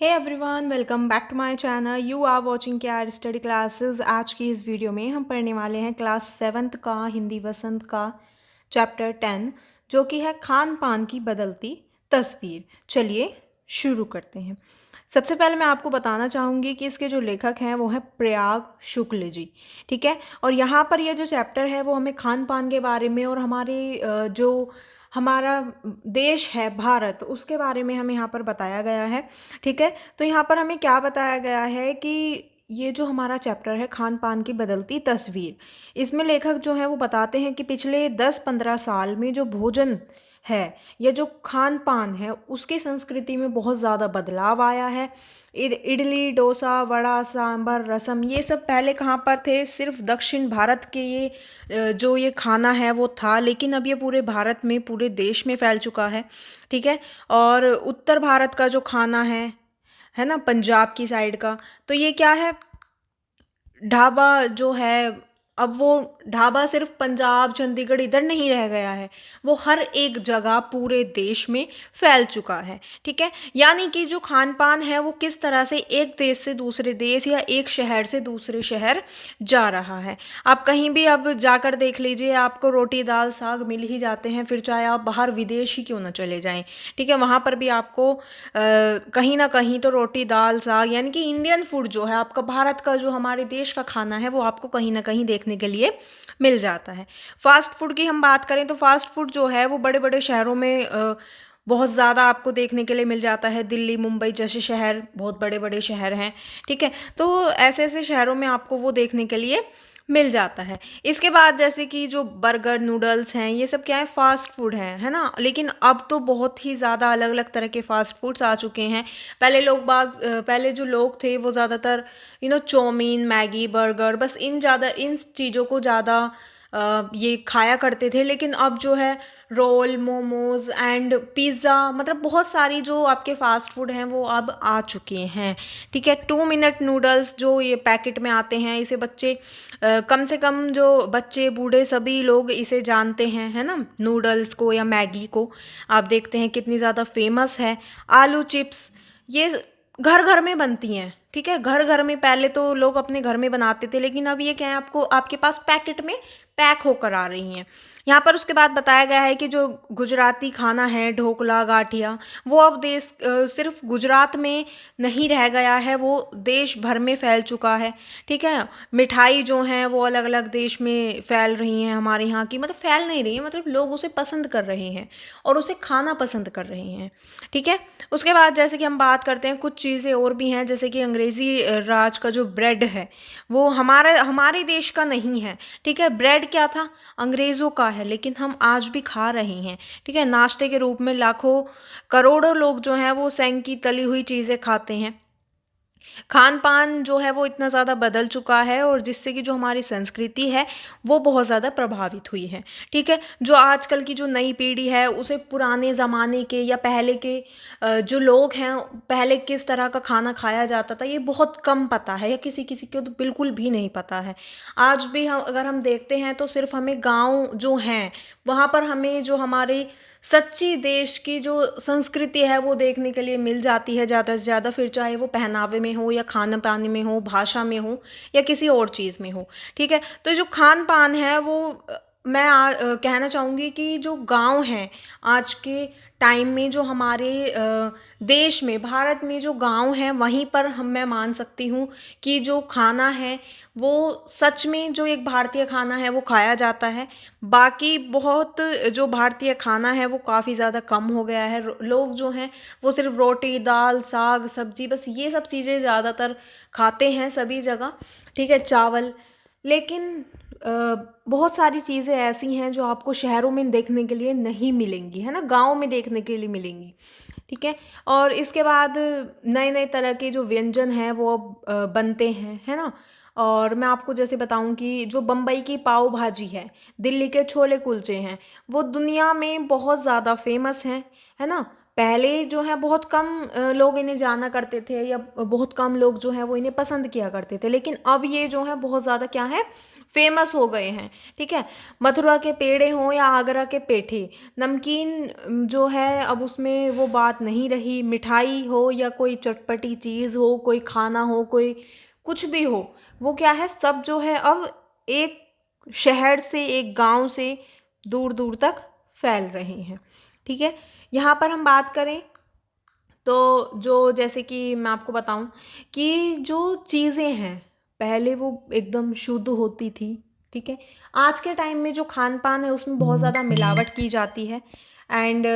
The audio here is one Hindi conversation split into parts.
Hey everyone, welcome back to my channel. You are watching KR study classes. आज की इस वीडियो में हम पढ़ने वाले हैं क्लास 7th का हिंदी वसंत का चैप्टर 10, जो कि है खान पान की बदलती तस्वीर। चलिए शुरू करते हैं। सबसे पहले मैं आपको बताना चाहूँगी कि इसके जो लेखक हैं वो हैं प्रयाग शुक्ल जी। ठीक है, और यहाँ पर ये जो चैप्टर है वो हमें खान पान के बारे में और हमारे जो हमारा देश है भारत, उसके बारे में हमें यहाँ पर बताया गया है। ठीक है, तो यहाँ पर हमें क्या बताया गया है कि ये जो हमारा चैप्टर है खान पान की बदलती तस्वीर, इसमें लेखक जो हैं वो बताते हैं कि पिछले 10-15 साल में जो भोजन है या जो खान पान है उसकी संस्कृति में बहुत ज़्यादा बदलाव आया है। इडली, डोसा, वड़ा, सांभर, रसम, ये सब पहले कहाँ पर थे? सिर्फ दक्षिण भारत के ये जो ये खाना है वो था, लेकिन अब ये पूरे भारत में, पूरे देश में फैल चुका है। ठीक है, और उत्तर भारत का जो खाना है ना, पंजाब की साइड का, तो ये क्या है, ढाबा जो है, अब वो ढाबा सिर्फ पंजाब, चंडीगढ़ इधर नहीं रह गया है, वो हर एक जगह पूरे देश में फैल चुका है। ठीक है, यानी कि जो खान पान है वो किस तरह से एक देश से दूसरे देश या एक शहर से दूसरे शहर जा रहा है। आप कहीं भी अब जाकर देख लीजिए, आपको रोटी दाल साग मिल ही जाते हैं, फिर चाहे आप बाहर विदेश ही क्यों ना चले जाएं। ठीक है, वहाँ पर भी आपको कहीं ना कहीं तो रोटी दाल साग, यानी कि इंडियन फूड जो है आपका, भारत का जो हमारे देश का खाना है, वो आपको कहीं ना कहीं देखने के लिए मिल जाता है। फास्ट फूड की हम बात करें तो फास्ट फूड जो है वो बड़े बड़े शहरों में बहुत ज़्यादा आपको देखने के लिए मिल जाता है। दिल्ली, मुंबई जैसे शहर बहुत बड़े बड़े शहर हैं। ठीक है, तो ऐसे ऐसे शहरों में आपको वो देखने के लिए मिल जाता है। इसके बाद जैसे कि जो बर्गर, नूडल्स हैं, ये सब क्या है, फास्ट फूड है ना। लेकिन अब तो बहुत ही ज़्यादा अलग अलग तरह के फास्ट फूड्स आ चुके हैं। पहले जो लोग थे वो ज़्यादातर चाउमीन, मैगी, बर्गर, बस इन चीज़ों को ज़्यादा ये खाया करते थे। लेकिन अब जो है रोल, मोमोज एंड पिज़्ज़ा, मतलब बहुत सारी जो आपके फास्ट फूड हैं वो अब आ चुके हैं। ठीक है, 2 मिनट नूडल्स जो ये पैकेट में आते हैं, इसे बच्चे कम से कम जो बच्चे बूढ़े सभी लोग इसे जानते हैं, है ना, नूडल्स को या मैगी को। आप देखते हैं कितनी ज़्यादा फेमस है। आलू चिप्स, ये घर घर में बनती हैं। ठीक है, घर घर में पहले तो लोग अपने घर में बनाते थे, लेकिन अब ये क्या है, आपको आपके पास पैकेट में पैक होकर आ रही हैं। यहाँ पर उसके बाद बताया गया है कि जो गुजराती खाना है, ढोकला, गाठिया, वो अब सिर्फ गुजरात में नहीं रह गया है, वो देश भर में फैल चुका है। ठीक है, मिठाई जो हैं वो अलग अलग देश में फैल रही हैं। हमारे यहाँ की, मतलब फैल नहीं रही है, मतलब लोग उसे पसंद कर रहे हैं और उसे खाना पसंद कर रहे हैं। ठीक है, उसके बाद जैसे कि हम बात करते हैं, कुछ चीज़ें और भी हैं, जैसे कि अंग्रेज़ी राज का जो ब्रेड है वो हमारे देश का नहीं है। ठीक है, ब्रेड क्या था, अंग्रेज़ों का है, लेकिन हम आज भी खा रहे हैं। ठीक है, नाश्ते के रूप में लाखों करोड़ों लोग जो हैं वो सेंकी तली हुई चीज़ें खाते हैं। खान पान जो है वो इतना ज़्यादा बदल चुका है, और जिससे कि जो हमारी संस्कृति है वो बहुत ज़्यादा प्रभावित हुई है। ठीक है, जो आजकल की जो नई पीढ़ी है उसे पुराने ज़माने के या पहले के जो लोग हैं, पहले किस तरह का खाना खाया जाता था, ये बहुत कम पता है, या किसी किसी को तो बिल्कुल भी नहीं पता है। आज भी हम अगर हम देखते हैं तो सिर्फ हमें गाँव जो हैं वहाँ पर हमें जो हमारे सच्ची देश की जो संस्कृति है वो देखने के लिए मिल जाती है ज़्यादा से ज़्यादा, फिर चाहे वो पहनावे में हो या खाना पानी में हो, भाषा में हो या किसी और चीज़ में हो। ठीक है, तो जो खान पान है वो कहना चाहूँगी कि जो गांव हैं आज के टाइम में, जो हमारे देश में, भारत में जो गांव हैं, वहीं पर मैं मान सकती हूँ कि जो खाना है वो सच में जो एक भारतीय खाना है वो खाया जाता है। बाकी बहुत जो भारतीय खाना है वो काफ़ी ज़्यादा कम हो गया है। लोग जो हैं वो सिर्फ रोटी दाल साग सब्जी, बस ये सब चीज़ें ज़्यादातर खाते हैं सभी जगह। ठीक है, चावल। लेकिन बहुत सारी चीज़ें ऐसी हैं जो आपको शहरों में देखने के लिए नहीं मिलेंगी, है ना, गाँव में देखने के लिए मिलेंगी। ठीक है, और इसके बाद नए नए तरह के जो व्यंजन हैं वो अब बनते हैं, है ना। और मैं आपको जैसे बताऊं कि जो बम्बई की पाव भाजी है, दिल्ली के छोले कुलचे हैं, वो दुनिया में बहुत ज़्यादा फेमस हैं, है ना। पहले जो है बहुत कम लोग इन्हें जाना करते थे, या बहुत कम लोग जो हैं वो इन्हें पसंद किया करते थे, लेकिन अब ये जो है बहुत ज़्यादा क्या है, फेमस हो गए हैं। ठीक है, मथुरा के पेड़े हों या आगरा के पेठे, नमकीन जो है अब उसमें वो बात नहीं रही। मिठाई हो या कोई चटपटी चीज़ हो, कोई खाना हो, कोई कुछ भी हो, वो क्या है, सब जो है अब एक शहर से, एक गांव से दूर दूर तक फैल रहे हैं। ठीक है, यहाँ पर हम बात करें तो जो, जैसे कि मैं आपको बताऊं कि जो चीज़ें हैं पहले वो एकदम शुद्ध होती थी। ठीक है, आज के टाइम में जो खान पान है उसमें बहुत ज़्यादा मिलावट की जाती है। एंड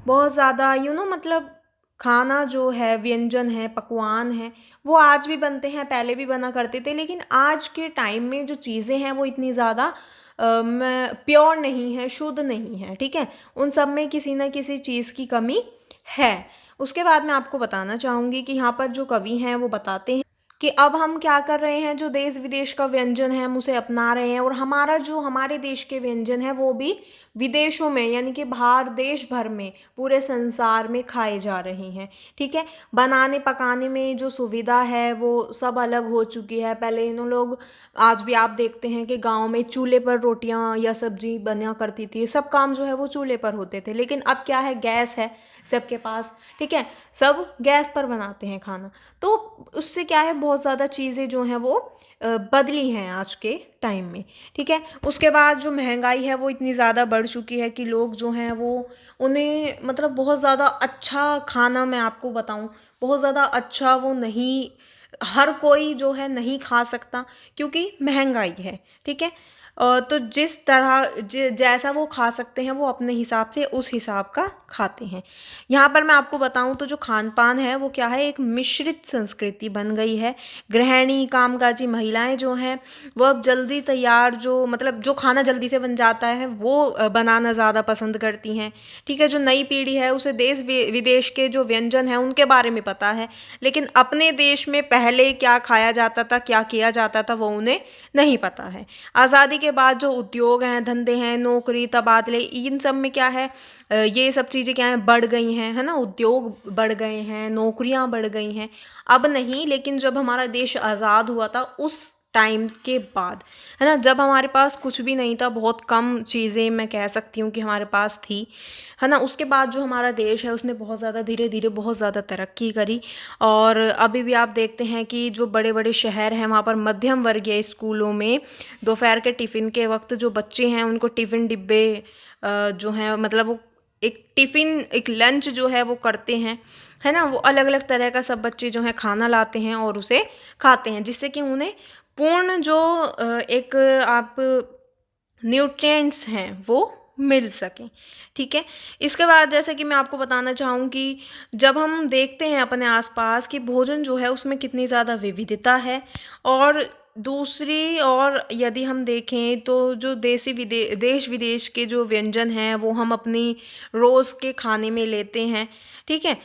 बहुत ज़्यादा मतलब खाना जो है, व्यंजन है, पकवान है, वो आज भी बनते हैं, पहले भी बना करते थे, लेकिन आज के टाइम में जो चीज़ें हैं वो इतनी ज़्यादा प्योर नहीं है, शुद्ध नहीं है। ठीक है, उन सब में किसी न किसी चीज़ की कमी है। उसके बाद मैं आपको बताना चाहूँगी कि यहाँ पर जो कवि हैं वो बताते हैं कि अब हम क्या कर रहे हैं, जो देश विदेश का व्यंजन है हम उसे अपना रहे हैं, और हमारा जो, हमारे देश के व्यंजन है वो भी विदेशों में, यानी कि बाहर देश भर में, पूरे संसार में खाए जा रहे हैं। ठीक है, बनाने पकाने में जो सुविधा है वो सब अलग हो चुकी है। पहले इन लोग, आज भी आप देखते हैं कि गांव में चूल्हे पर रोटियां या सब्जी बना करती थी, सब काम जो है वो चूल्हे पर होते थे। लेकिन अब क्या है, गैस है सबके पास। ठीक है, सब गैस पर बनाते हैं खाना, तो उससे क्या है, बहुत ज़्यादा चीज़ें जो हैं वो बदली हैं आज के टाइम में। ठीक है, उसके बाद जो महंगाई है वो इतनी ज़्यादा बढ़ चुकी है कि लोग जो हैं वो, उन्हें बहुत ज़्यादा अच्छा खाना, मैं आपको बताऊं, बहुत ज़्यादा अच्छा वो नहीं, हर कोई जो है नहीं खा सकता क्योंकि महंगाई है। ठीक है, तो जिस तरह जैसा वो खा सकते हैं वो अपने हिसाब से उस हिसाब का खाते हैं। यहाँ पर मैं आपको बताऊँ तो जो खान पान है वो क्या है, एक मिश्रित संस्कृति बन गई है। गृहिणी, कामकाजी महिलाएं जो हैं वो अब जल्दी तैयार, जो जो खाना जल्दी से बन जाता है वो बनाना ज़्यादा पसंद करती हैं। ठीक है, जो नई पीढ़ी है उसे देश विदेश के जो व्यंजन हैं उनके बारे में पता है, लेकिन अपने देश में पहले क्या खाया जाता था, क्या किया जाता था, वो उन्हें नहीं पता है। आज़ादी के बाद जो उद्योग हैं, धंधे हैं, नौकरी, तबादले, इन सब में क्या है, ये सब चीज़ें क्या हैं, बढ़ गई हैं, है ना। उद्योग बढ़ गए हैं, नौकरियां बढ़ गई हैं। अब नहीं, लेकिन जब हमारा देश आज़ाद हुआ था उस टाइम के बाद, है ना, जब हमारे पास कुछ भी नहीं था, बहुत कम चीज़ें मैं कह सकती हूँ कि हमारे पास थी, है ना, उसके बाद जो हमारा देश है उसने बहुत ज़्यादा, धीरे धीरे बहुत ज़्यादा तरक्की करी। और अभी भी आप देखते हैं कि जो बड़े बड़े शहर हैं वहाँ पर मध्यम वर्गीय स्कूलों में दोपहर के टिफ़िन के वक्त जो बच्चे हैं उनको टिफ़िन डिब्बे जो हैं, वो एक टिफ़िन, एक लंच जो है वो करते हैं, है ना। वो अलग अलग तरह का सब बच्चे जो हैं खाना लाते हैं और उसे खाते हैं, जिससे कि उन्हें पूर्ण जो एक आप न्यूट्रिएंट्स हैं वो मिल सकें। ठीक है, इसके बाद जैसे कि मैं आपको बताना चाहूँ कि जब हम देखते हैं अपने आसपास कि भोजन जो है उसमें कितनी ज़्यादा विविधता है, और दूसरी और यदि हम देखें तो जो देश विदेश के जो व्यंजन हैं वो हम अपनी रोज़ के खाने में लेते हैं। ठीक है,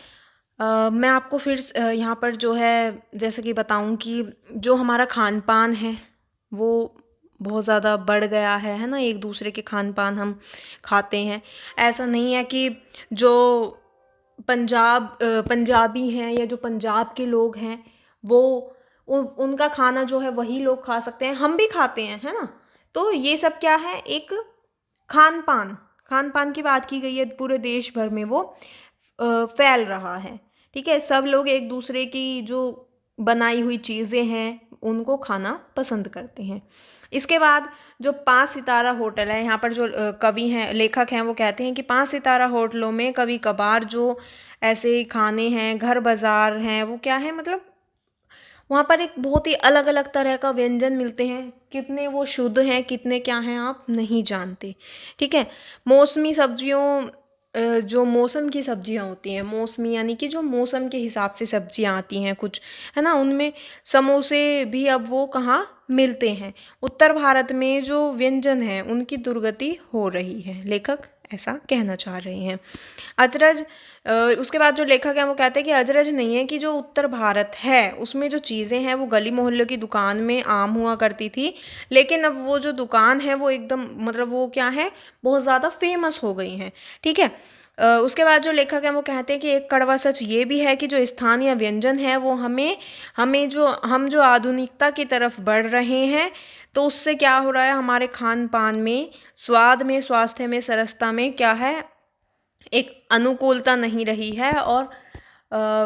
मैं आपको फिर यहाँ पर जो है जैसे कि बताऊँ कि जो हमारा खान पान है वो बहुत ज़्यादा बढ़ गया है ना। एक दूसरे के खान पान हम खाते हैं। ऐसा नहीं है कि जो पंजाबी हैं या जो पंजाब के लोग हैं वो उनका खाना जो है वही लोग खा सकते हैं, हम भी खाते हैं, है ना। तो ये सब क्या है, एक खान पान की बात की गई है, पूरे देश भर में वो फैल रहा है। ठीक है, सब लोग एक दूसरे की जो बनाई हुई चीज़ें हैं उनको खाना पसंद करते हैं। इसके बाद जो 5 सितारा होटल है, यहाँ पर जो कवि हैं, लेखक हैं, वो कहते हैं कि 5 सितारा होटलों में कभी कभार जो ऐसे खाने हैं, घर बाज़ार हैं, वो क्या है, वहाँ पर एक बहुत ही अलग अलग तरह का व्यंजन मिलते हैं। कितने वो शुद्ध हैं, कितने क्या हैं, आप नहीं जानते। ठीक है, मौसमी सब्जियों, जो मौसम की सब्जियां होती हैं, मौसमी यानी कि जो मौसम के हिसाब से सब्जियां आती हैं कुछ, है ना, उनमें समोसे भी अब वो कहाँ मिलते हैं। उत्तर भारत में जो व्यंजन हैं उनकी दुर्गति हो रही है, लेखक ऐसा कहना चाह रहे हैं। अजरज, उसके बाद जो लेखक हैं वो कहते हैं कि अजरज नहीं है कि जो उत्तर भारत है उसमें जो चीज़ें हैं वो गली मोहल्ले की दुकान में आम हुआ करती थी, लेकिन अब वो जो दुकान है वो एकदम वो क्या है, बहुत ज़्यादा फेमस हो गई हैं। ठीक है, उसके बाद जो लेखक हैं वो कहते हैं कि एक कड़वा सच ये भी है कि जो स्थानीय व्यंजन है वो हमें जो आधुनिकता की तरफ बढ़ रहे हैं तो उससे क्या हो रहा है, हमारे खान पान में, स्वाद में, स्वास्थ्य में, सरसता में क्या है, एक अनुकूलता नहीं रही है और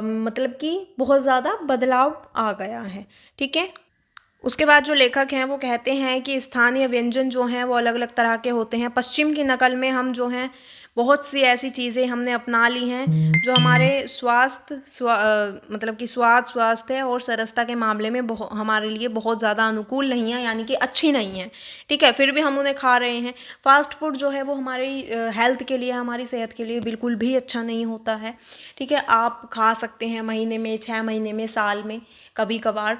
मतलब कि बहुत ज़्यादा बदलाव आ गया है। ठीक है। उसके बाद जो लेखक हैं वो कहते हैं कि स्थानीय व्यंजन जो हैं वो अलग अलग तरह के होते हैं। पश्चिम की नकल में हम जो हैं बहुत सी ऐसी चीज़ें हमने अपना ली हैं जो हमारे मतलब कि स्वास्थ्य और सरसता के मामले में हमारे लिए बहुत ज़्यादा अनुकूल नहीं है, यानी कि अच्छी नहीं है। ठीक है, फिर भी हम उन्हें खा रहे हैं। फास्ट फूड जो है वो हमारी हेल्थ के लिए, हमारी सेहत के लिए बिल्कुल भी अच्छा नहीं होता है। ठीक है, आप खा सकते हैं महीने में, 6 महीने में, साल में कभी कभार,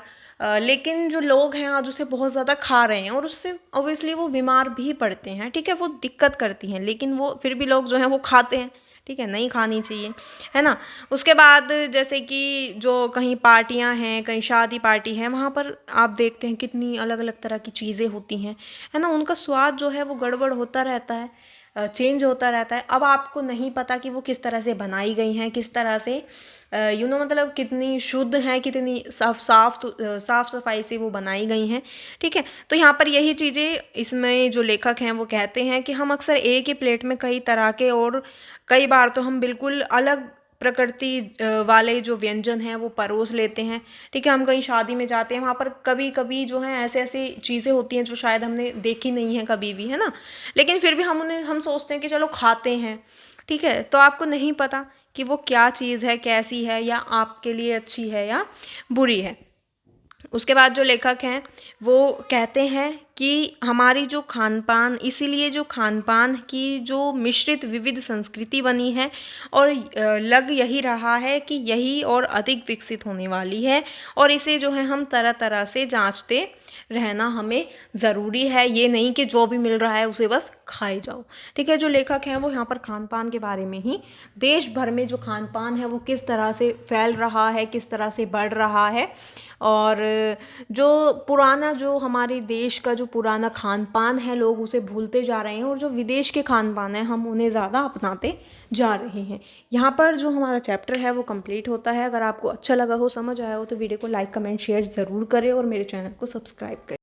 लेकिन जो लोग हैं आज उसे बहुत ज़्यादा खा रहे हैं और उससे ऑब्वियसली वो बीमार भी पड़ते हैं। ठीक है, वो दिक्कत करती हैं, लेकिन वो फिर भी लोग जो हैं वो खाते हैं। ठीक है, नहीं खानी चाहिए, है ना। उसके बाद जैसे कि जो कहीं पार्टियां हैं, कहीं शादी पार्टी है, वहाँ पर आप देखते हैं कितनी अलग अलग तरह की चीज़ें होती हैं, है ना। उनका स्वाद जो है वो गड़बड़ होता रहता है, चेंज होता रहता है। अब आपको नहीं पता कि वो किस तरह से बनाई गई हैं, किस तरह से मतलब कितनी शुद्ध हैं, कितनी साफ सफाई से वो बनाई गई हैं। ठीक है, तो यहाँ पर यही चीज़ें इसमें जो लेखक हैं वो कहते हैं कि हम अक्सर एक ही प्लेट में कई तरह के, और कई बार तो हम बिल्कुल अलग प्रकृति वाले जो व्यंजन हैं वो परोस लेते हैं। ठीक है, हम कहीं शादी में जाते हैं, वहाँ पर कभी कभी जो है ऐसे ऐसे चीज़ें होती हैं जो शायद हमने देखी नहीं है कभी भी, है ना, लेकिन फिर भी हम सोचते हैं कि चलो खाते हैं। ठीक है, तो आपको नहीं पता कि वो क्या चीज़ है, कैसी है, या आपके लिए अच्छी है या बुरी है। उसके बाद जो लेखक हैं वो कहते हैं कि हमारी जो खान पान, इसीलिए जो खान पान की जो मिश्रित विविध संस्कृति बनी है, और लग यही रहा है कि यही और अधिक विकसित होने वाली है, और इसे जो है हम तरह तरह से जांचते रहना हमें ज़रूरी है। ये नहीं कि जो भी मिल रहा है उसे बस खाए जाओ। ठीक है, जो लेखक हैं वो यहाँ पर खान पान के बारे में ही, देश भर में जो खान पान है वो किस तरह से फैल रहा है, किस तरह से बढ़ रहा है, और जो पुराना, जो हमारे देश का जो पुराना खान पान है, लोग उसे भूलते जा रहे हैं, और जो विदेश के खान पान है हम उन्हें ज़्यादा अपनाते जा रहे हैं। यहाँ पर जो हमारा चैप्टर है वो कंप्लीट होता है। अगर आपको अच्छा लगा हो, समझ आया हो, तो वीडियो को लाइक, कमेंट, शेयर ज़रूर करें और मेरे चैनल को सब्सक्राइब करें।